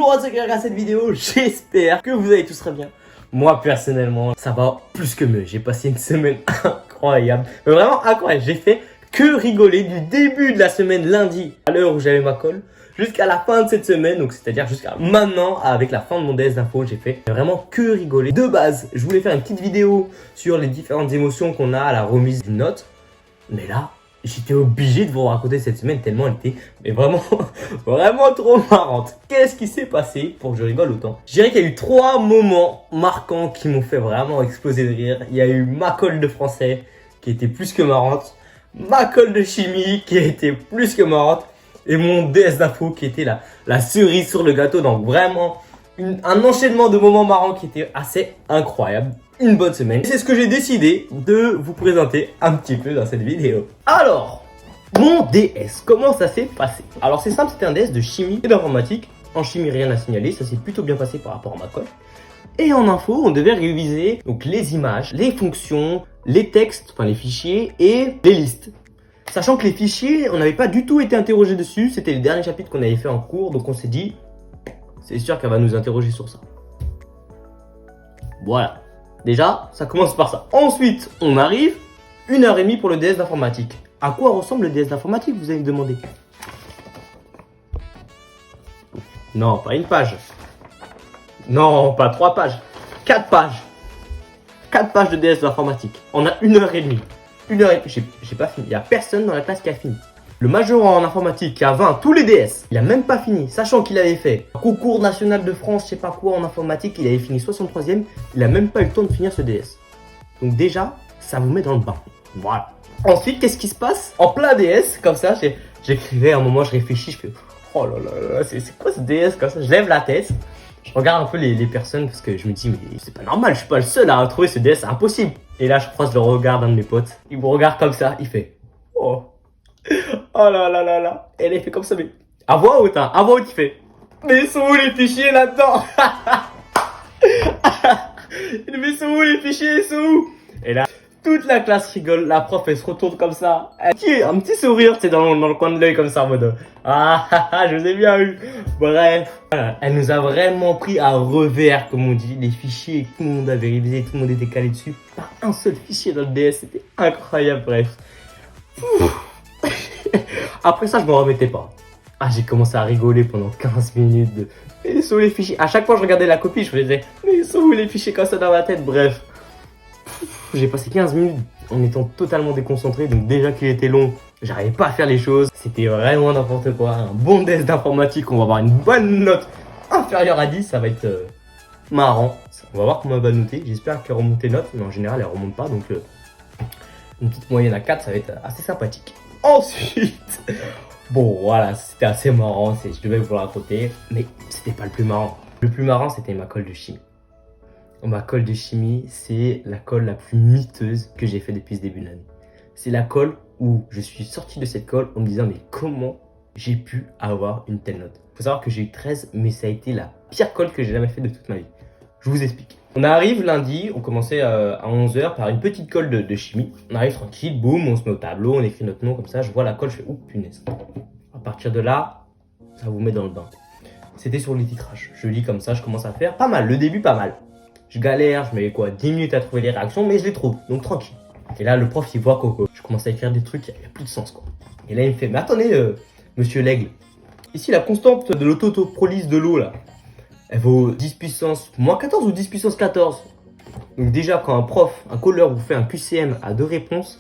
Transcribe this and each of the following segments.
monde, c'est qui regarde cette vidéo, j'espère que vous allez tous très bien. Moi personnellement, ça va plus que mieux. J'ai passé une semaine incroyable, mais vraiment incroyable. J'ai fait que rigoler du début de la semaine lundi, à l'heure où j'avais ma colle, jusqu'à la fin de cette semaine, donc c'est-à-dire jusqu'à maintenant, avec la fin de mon DS d'info, j'ai fait vraiment que rigoler. De base, je voulais faire une petite vidéo sur les différentes émotions qu'on a à la remise d'une note, mais là, j'étais obligé de vous raconter cette semaine tellement elle était mais vraiment, vraiment trop marrante. Qu'est-ce qui s'est passé pour que je rigole autant? Je dirais qu'il y a eu 3 moments marquants qui m'ont fait vraiment exploser de rire. Il y a eu ma colle de français qui était plus que marrante, ma colle de chimie qui était plus que marrante et mon DS d'info qui était la cerise sur le gâteau. Donc vraiment un enchaînement de moments marrants qui était assez incroyable. Une bonne semaine. C'est ce que j'ai décidé de vous présenter un petit peu dans cette vidéo. Alors, mon DS, comment ça s'est passé? Alors c'est simple, c'était un DS de chimie et d'informatique. En chimie, rien à signaler, ça s'est plutôt bien passé par rapport à ma colle. Et en info, on devait réviser donc les images, les fonctions, les textes, enfin les fichiers et les listes. Sachant que les fichiers, on n'avait pas du tout été interrogé dessus, c'était le dernier chapitre qu'on avait fait en cours, donc on s'est dit, c'est sûr qu'elle va nous interroger sur ça. Voilà. Déjà, ça commence par ça. Ensuite, on arrive, 1h30 pour le DS d'informatique. À quoi ressemble le DS d'informatique, vous allez me demander? Non, pas une page. Non, pas 3 pages. 4 pages. 4 pages de DS d'informatique. On a 1h30. 1h30. J'ai pas fini. Il n'y a personne dans la classe qui a fini. Le major en informatique qui a 20 tous les DS, il a même pas fini, sachant qu'il avait fait un concours national de France, je sais pas quoi en informatique, il avait fini 63e, il a même pas eu le temps de finir ce DS. Donc déjà, ça vous met dans le bain. Voilà. Ensuite, qu'est-ce qui se passe? En plein DS, comme ça, j'écrivais à un moment, je réfléchis, je fais oh là là, c'est quoi ce DS comme ça? Je lève la tête, je regarde un peu les personnes parce que je me dis, mais c'est pas normal, je suis pas le seul à trouver ce DS, c'est impossible. Et là, je croise le regard d'un de mes potes, il me regarde comme ça, il fait oh. Oh là là là là. Elle est fait comme ça, mais à voix haute, hein. À voix haute, il fait mais sont où les fichiers là-dedans? Mais sont où les fichiers? Ils sont où? Et là, toute la classe rigole. La prof, elle se retourne comme ça. Un petit sourire, c'est dans le coin de l'œil comme ça, en mode je vous ai bien eu. Bref, voilà. Elle nous a vraiment pris à revers, comme on dit. Les fichiers, tout le monde avait révisé, tout le monde était calé dessus. Pas un seul fichier dans le DS, c'était incroyable. Bref. Après ça, je m'en remettais pas. Ah, j'ai commencé à rigoler pendant 15 minutes de mais sont où les fichiers? À chaque fois que je regardais la copie, je faisais mais sont où les fichiers comme ça dans ma tête? Bref. J'ai passé 15 minutes en étant totalement déconcentré. Donc déjà qu'il était long, j'arrivais pas à faire les choses. C'était vraiment n'importe quoi. Un bon test d'informatique, on va avoir une bonne note inférieure à 10. Ça va être marrant. On va voir comment elle va noter. J'espère qu'elle remonte les notes. Mais en général, elle remonte pas. Donc une petite moyenne à 4, ça va être assez sympathique. Ensuite, bon voilà, c'était assez marrant, je devais vous le raconter, mais c'était pas le plus marrant. Le plus marrant, c'était ma colle de chimie. Ma colle de chimie, c'est la colle la plus miteuse que j'ai fait depuis ce début d'année. C'est la colle où je suis sorti de cette colle en me disant mais comment j'ai pu avoir une telle note? Faut savoir que j'ai eu 13, mais ça a été la pire colle que j'ai jamais fait de toute ma vie. Je vous explique. On arrive lundi, on commençait à 11h par une petite colle de chimie. On arrive tranquille, boum, on se met au tableau, on écrit notre nom comme ça. Je vois la colle, je fais ouh punaise. À partir de là, ça vous met dans le bain. C'était sur les titrages. Je lis comme ça, je commence à faire pas mal. Le début, pas mal. Je galère, je mets quoi 10 minutes à trouver les réactions, mais je les trouve, donc tranquille. Et là, le prof, il voit que je commence à écrire des trucs, il n'y a plus de sens quoi. Et là, il me fait mais attendez, monsieur l'aigle. Ici, la constante de l'autoprolyse de l'eau là. Elle vaut 10 puissance moins 14 ou 10 puissance 14. Donc déjà, quand un prof, un colleur vous fait un QCM à 2 réponses,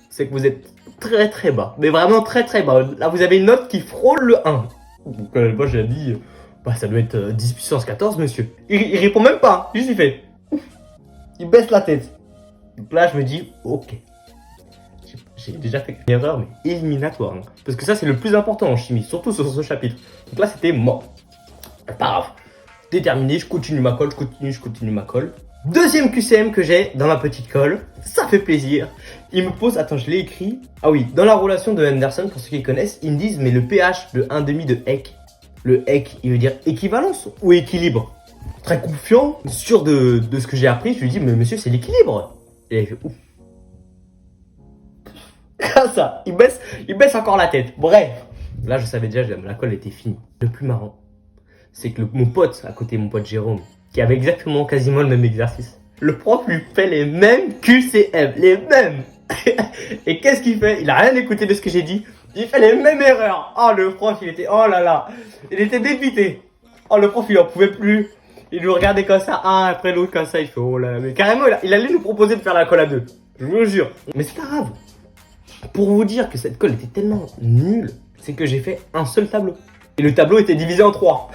c'est que vous êtes très très bas. Mais vraiment très très bas. Là, vous avez une note qui frôle le 1. Donc moi, j'ai dit, ça doit être 10 puissance 14, monsieur. Il répond même pas. Juste il fait. Il baisse la tête. Donc là, je me dis, ok. J'ai déjà fait une erreur, mais éliminatoire. Hein. Parce que ça, c'est le plus important en chimie, surtout sur ce chapitre. Donc là, c'était mort. Pas grave. Déterminé, je continue ma colle, je continue ma colle. Deuxième QCM que j'ai dans ma petite colle, ça fait plaisir. Il me pose, attends, je l'ai écrit. Ah oui, dans la relation de Henderson, pour ceux qui connaissent, ils me disent, mais le pH de 1,5 de Heck, le Heck, il veut dire équivalence ou équilibre? Très confiant, sûr de ce que j'ai appris, je lui dis, mais monsieur, c'est l'équilibre. Et il fait, ouf. Comme ça, il baisse encore la tête. Bref, là, je savais déjà, la colle était finie. Le plus marrant, c'est que mon pote, à côté, mon pote Jérôme, qui avait exactement quasiment le même exercice, le prof lui fait les mêmes QCM, les mêmes. Et qu'est-ce qu'il fait? Il a rien écouté de ce que j'ai dit. Il fait les mêmes erreurs. Oh, le prof, il était, oh là là, il était dépité. Oh, le prof, il en pouvait plus. Il nous regardait comme ça, un après l'autre comme ça. Il fait, oh là là, mais carrément, il allait nous proposer de faire la colle à deux. Je vous le jure. Mais c'est pas grave. Pour vous dire que cette colle était tellement nulle, c'est que j'ai fait un seul tableau. Et le tableau était divisé en 3.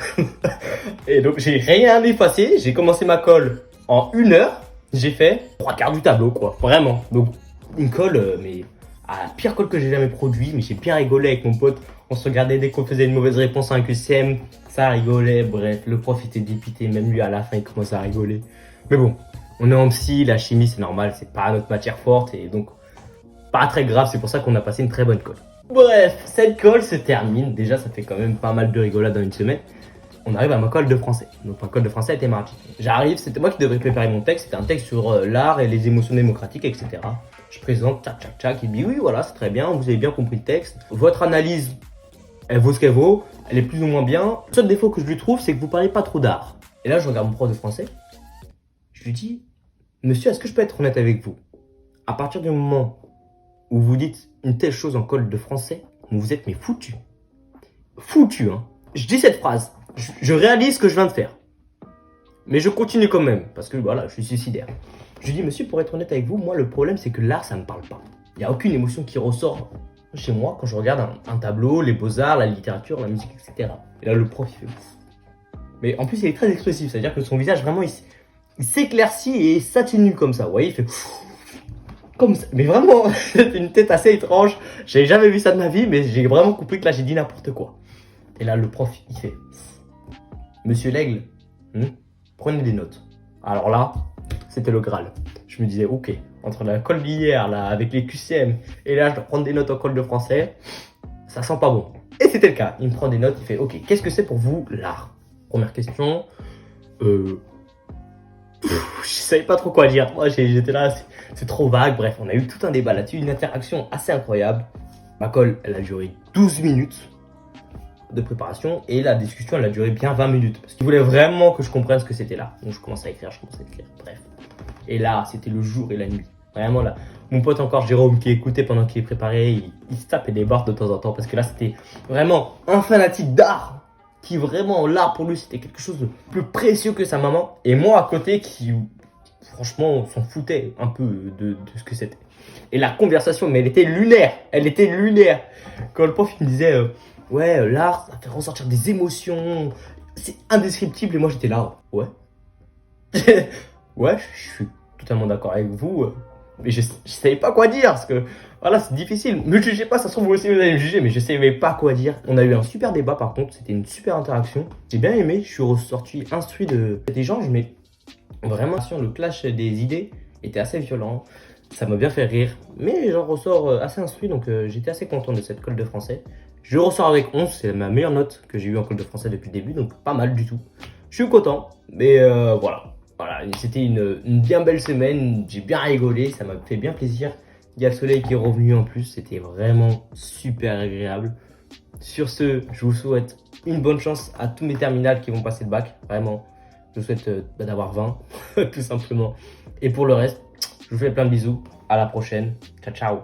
Et donc, j'ai rien effacé. J'ai commencé ma colle en 1 heure. J'ai fait 3/4 du tableau, quoi. Vraiment. Donc, une colle, mais à la pire colle que j'ai jamais produit. Mais j'ai bien rigolé avec mon pote. On se regardait dès qu'on faisait une mauvaise réponse à un QCM. Ça rigolait. Bref, le prof était dépité. Même lui, à la fin, il commençait à rigoler. Mais bon, on est en psy. La chimie, c'est normal. C'est pas notre matière forte. Et donc, pas très grave. C'est pour ça qu'on a passé une très bonne colle. Bref, cette colle se termine. Déjà, ça fait quand même pas mal de rigolade dans une semaine. On arrive à ma colle de français. Donc ma colle de français était mardi. J'arrive, c'était moi qui devrais préparer mon texte. C'était un texte sur l'art et les émotions démocratiques, etc. Je présente, tchac, tchac, tchac. Il dit oui, voilà, c'est très bien, vous avez bien compris le texte. Votre analyse, elle vaut ce qu'elle vaut. Elle est plus ou moins bien. Le seul défaut que je lui trouve, c'est que vous parlez pas trop d'art. Et là, je regarde mon prof de français. Je lui dis, monsieur, est-ce que je peux être honnête avec vous? À partir du moment où vous dites une telle chose en colle de français, vous êtes mais foutu. Foutu, hein. Je dis cette phrase. Je réalise ce que je viens de faire. Mais je continue quand même, parce que voilà, je suis suicidaire. Je lui dis, monsieur, pour être honnête avec vous, moi, le problème, c'est que l'art, ça ne me parle pas. Il n'y a aucune émotion qui ressort chez moi quand je regarde un tableau, les beaux-arts, la littérature, la musique, etc. Et là, le prof, il fait... Mais en plus, il est très expressif, c'est-à-dire que son visage, vraiment, il s'éclaircit et s'atténue comme ça. Vous voyez, il fait... Comme ça. Mais vraiment, c'est une tête assez étrange. J'avais jamais vu ça de ma vie, mais j'ai vraiment compris que là, j'ai dit n'importe quoi. Et là, le prof, il fait... Monsieur l'aigle, prenez des notes. Alors là, c'était le Graal. Je me disais, ok, entre la colle d'hier, là, avec les QCM, et là, je dois prendre des notes en colle de français, ça sent pas bon. Et c'était le cas. Il me prend des notes, il fait, ok, qu'est-ce que c'est pour vous l'art? Première question, je savais pas trop quoi dire. Moi, j'étais là, c'est trop vague. Bref, on a eu tout un débat là-dessus, une interaction assez incroyable. Ma colle, elle a duré 12 minutes de préparation et la discussion, elle a duré bien 20 minutes. Parce qu'il voulait vraiment que je comprenne ce que c'était là. Donc, je commence à écrire. Bref. Et là, c'était le jour et la nuit. Vraiment là. Mon pote encore, Jérôme, qui écoutait pendant qu'il préparait, il se tapait des barres de temps en temps. Parce que là, c'était vraiment un fanatique d'art. Qui vraiment, l'art pour lui, c'était quelque chose de plus précieux que sa maman. Et moi, à côté, qui, franchement, s'en foutait un peu de ce que c'était. Et la conversation, mais elle était lunaire. Elle était lunaire. Quand le prof, il me disait, ouais, l'art, ça fait ressortir des émotions. C'est indescriptible. Et moi, j'étais là, ouais. Ouais, je suis totalement d'accord avec vous. Mais je savais pas quoi dire, parce que voilà, c'est difficile. Ne jugez pas, ça se trouve vous aussi vous allez me juger, mais je savais pas quoi dire. On a eu un super débat par contre, c'était une super interaction. J'ai bien aimé, je suis ressorti instruit de cet échange, mais vraiment, le clash des idées était assez violent. Ça m'a bien fait rire, mais j'en ressors assez instruit, donc j'étais assez content de cette colle de français. Je ressors avec 11, c'est ma meilleure note que j'ai eue en colle de français depuis le début, donc pas mal du tout. Je suis content, mais voilà. Voilà, c'était une bien belle semaine, j'ai bien rigolé, ça m'a fait bien plaisir. Il y a le soleil qui est revenu en plus, c'était vraiment super agréable. Sur ce, je vous souhaite une bonne chance à tous mes terminales qui vont passer le bac, vraiment. Je vous souhaite d'avoir 20, tout simplement. Et pour le reste, je vous fais plein de bisous, à la prochaine, ciao ciao.